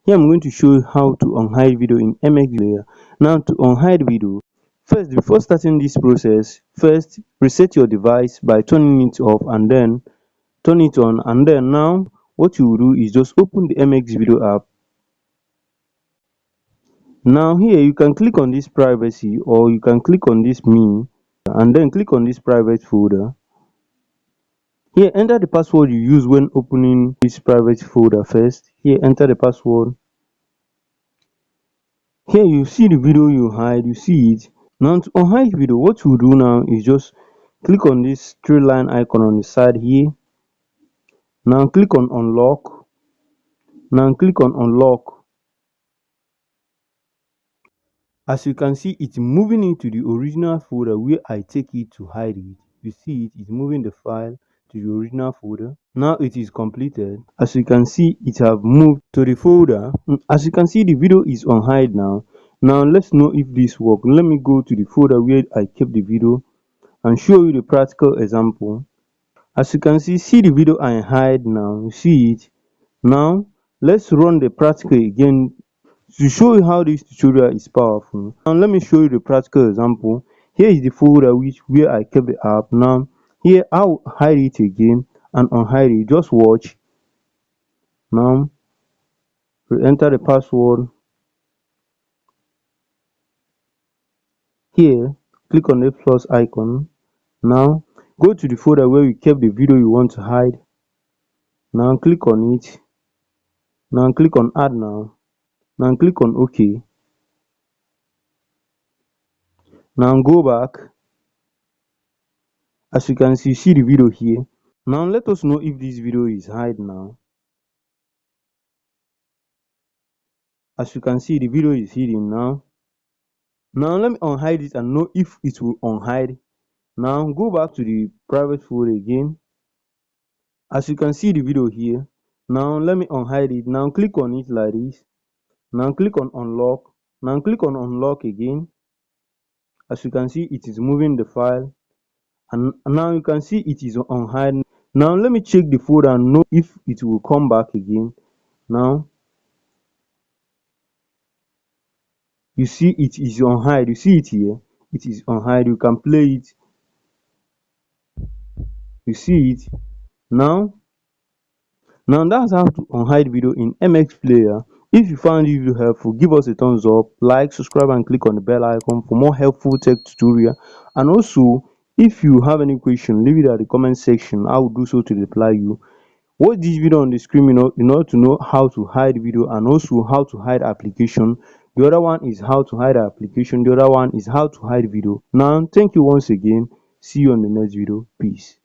Here I'm going to show you how to unhide video in MX Player. Now to unhide video, first before starting this process, first reset your device by turning it off and then turn it on, and then now what you will do is just open the MX Video app. Now here you can click on this privacy or you can click on this me and then click on this private folder. Here enter the password you use when opening this private folder first. Here enter the password. Here you see the video you hide, you see it. Now to unhide video, what you do now is just click on this three line icon on the side here. Now click on unlock. Now click on unlock. As you can see, it's moving into the original folder where I take it to hide it. You see it's moving the file to the original folder. Now it is completed. As you can see, it have moved to the folder. As you can see, the video is on hide now. Now let's know if this works. Let me go to the folder where I kept the video and show you the practical example. As you can see the video I hide now. You see it. Now let's run the practical again to show you how this tutorial is powerful. Now let me show you the practical example. Here is the folder where I kept the app. Now here I'll hide it again and unhide it. Just watch. Now re-enter the password. Here click on the plus icon. Now go to the folder where you kept the video you want to hide. Now click on it. Now click on add now. Now click on OK. Now go back. As you can see the video here. Now let us know if this video is hide now. As you can see the video is hidden now. Now let me unhide it and know if it will unhide. Now go back to the private folder again. As you can see the video here. Now let me unhide it. Now click on it like this. Now click on unlock. Now click on unlock again. As you can see, it is moving the file. And now you can see it is unhide. Now let me check the folder and know if it will come back again. Now you see it is unhide. You see it here. It is unhide. You can play it. You see it. Now that's how to unhide video in MX Player. If you found this video helpful, give us a thumbs up, like, subscribe and click on the bell icon for more helpful tech tutorial. And also, if you have any question, leave it at the comment section. I will do so to reply you. Watch this video on the screen in order to know how to hide video and also how to hide application. The other one is how to hide application. The other one is how to hide video. Now, thank you once again. See you on the next video. Peace.